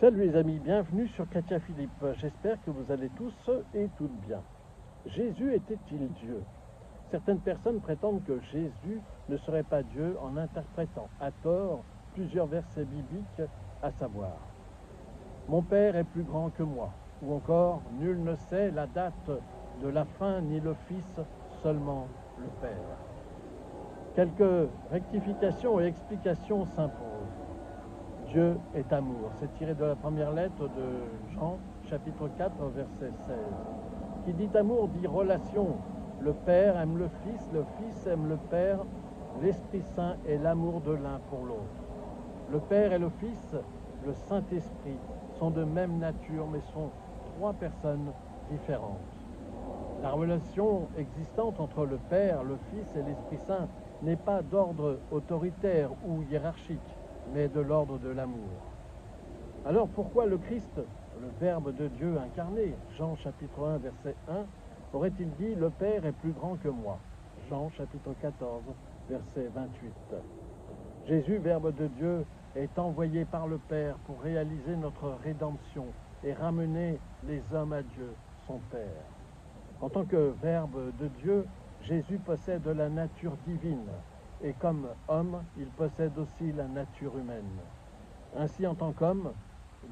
Salut les amis, bienvenue sur Chrétien Philippe. J'espère que vous allez tous et toutes bien. Jésus était-il Dieu? Certaines personnes prétendent que Jésus ne serait pas Dieu en interprétant à tort plusieurs versets bibliques, à savoir « Mon Père est plus grand que moi » ou encore « Nul ne sait la date de la fin ni le Fils, seulement le Père ». Quelques rectifications et explications s'imposent. Dieu est amour. C'est tiré de la première lettre de Jean, chapitre 4, verset 16. Qui dit amour dit relation. Le Père aime le Fils aime le Père, l'Esprit Saint est l'amour de l'un pour l'autre. Le Père et le Fils, le Saint-Esprit, sont de même nature, mais sont trois personnes différentes. La relation existante entre le Père, le Fils et l'Esprit Saint n'est pas d'ordre autoritaire ou hiérarchique, mais de l'ordre de l'amour. Alors pourquoi le Christ, le Verbe de Dieu incarné, Jean chapitre 1, verset 1, aurait-il dit « Le Père est plus grand que moi » Jean chapitre 14, verset 28. Jésus, Verbe de Dieu, est envoyé par le Père pour réaliser notre rédemption et ramener les hommes à Dieu, son Père. En tant que Verbe de Dieu, Jésus possède la nature divine, et comme homme, il possède aussi la nature humaine. Ainsi, en tant qu'homme,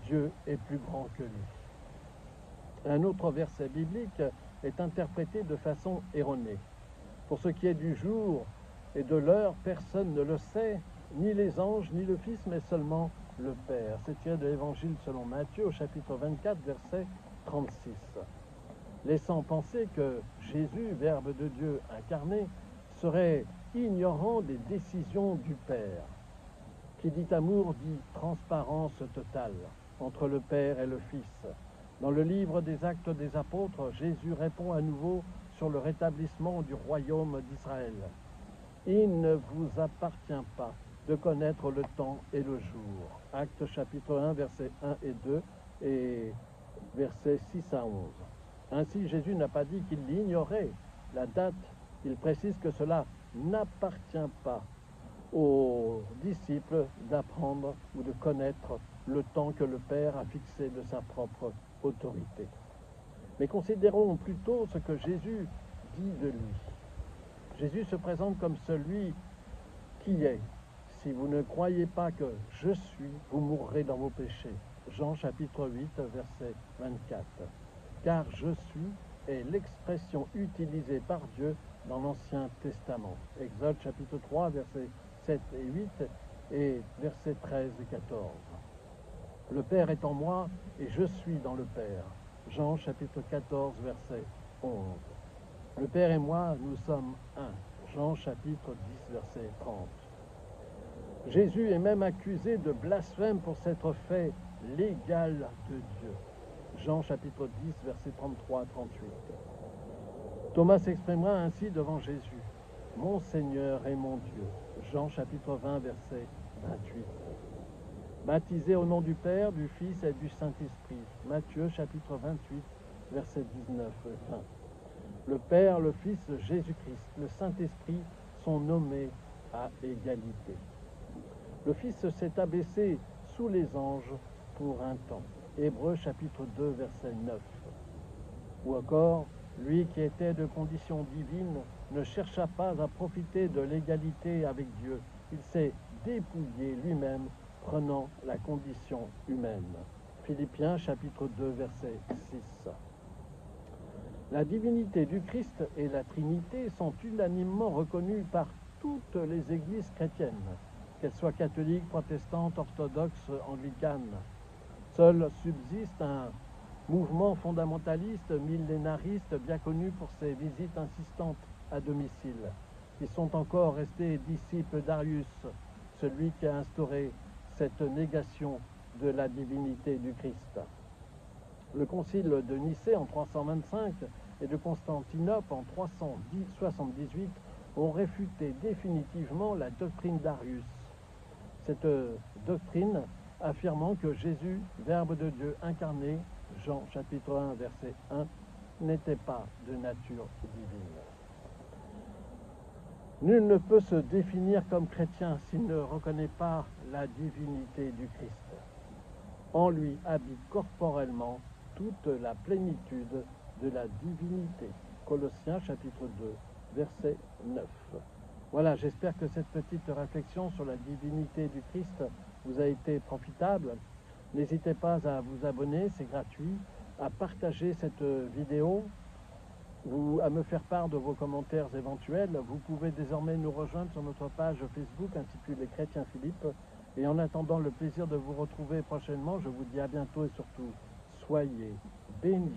Dieu est plus grand que lui. Un autre verset biblique est interprété de façon erronée. Pour ce qui est du jour et de l'heure, personne ne le sait, ni les anges, ni le Fils, mais seulement le Père. C'est tiré de l'Évangile selon Matthieu, au chapitre 24, verset 36. Laissant penser que Jésus, Verbe de Dieu incarné, serait ignorant des décisions du Père. Qui dit amour dit transparence totale entre le Père et le Fils. Dans le livre des Actes des Apôtres, Jésus répond à nouveau sur le rétablissement du royaume d'Israël. Il ne vous appartient pas de connaître le temps et le jour. Actes chapitre 1, versets 1 et 2 et versets 6 à 11. Ainsi, Jésus n'a pas dit qu'il ignorait la date. Il précise que cela n'appartient pas aux disciples d'apprendre ou de connaître le temps que le Père a fixé de sa propre autorité. Mais considérons plutôt ce que Jésus dit de lui. Jésus se présente comme celui qui est. Si vous ne croyez pas que je suis, vous mourrez dans vos péchés. Jean chapitre 8, verset 24. Car je suis est l'expression utilisée par Dieu dans l'Ancien Testament. Exode chapitre 3, versets 7 et 8 et versets 13 et 14. Le Père est en moi et je suis dans le Père. Jean chapitre 14, verset 11. Le Père et moi, nous sommes un. Jean chapitre 10, verset 30. Jésus est même accusé de blasphème pour s'être fait l'égal de Dieu. Jean chapitre 10, versets 33 à 38. Thomas s'exprimera ainsi devant Jésus. « Mon Seigneur et mon Dieu » Jean chapitre 20, verset 28. Baptisé au nom du Père, du Fils et du Saint-Esprit. Matthieu chapitre 28, verset 19 et 20. Le Père, le Fils, Jésus-Christ, le Saint-Esprit sont nommés à égalité. Le Fils s'est abaissé sous les anges pour un temps. Hébreux chapitre 2, verset 9. Ou encore, lui qui était de condition divine ne chercha pas à profiter de l'égalité avec Dieu. Il s'est dépouillé lui-même, prenant la condition humaine. Philippiens chapitre 2, verset 6. La divinité du Christ et la Trinité sont unanimement reconnues par toutes les églises chrétiennes, qu'elles soient catholiques, protestantes, orthodoxes, anglicanes. Seul subsiste un mouvement fondamentaliste, millénariste, bien connu pour ses visites insistantes à domicile. Ils sont encore restés disciples d'Arius, celui qui a instauré cette négation de la divinité du Christ. Le concile de Nicée en 325 et de Constantinople en 378 ont réfuté définitivement la doctrine d'Arius. Cette doctrine affirmant que Jésus, Verbe de Dieu incarné, Jean chapitre 1, verset 1, n'était pas de nature divine. Nul ne peut se définir comme chrétien s'il ne reconnaît pas la divinité du Christ. En lui habite corporellement toute la plénitude de la divinité. Colossiens chapitre 2, verset 9. Voilà, j'espère que cette petite réflexion sur la divinité du Christ vous a été profitable. N'hésitez pas à vous abonner, c'est gratuit, à partager cette vidéo, ou à me faire part de vos commentaires éventuels. Vous pouvez désormais nous rejoindre sur notre page Facebook intitulée Chrétien Philippe. Et en attendant le plaisir de vous retrouver prochainement, je vous dis à bientôt et surtout, soyez bénis.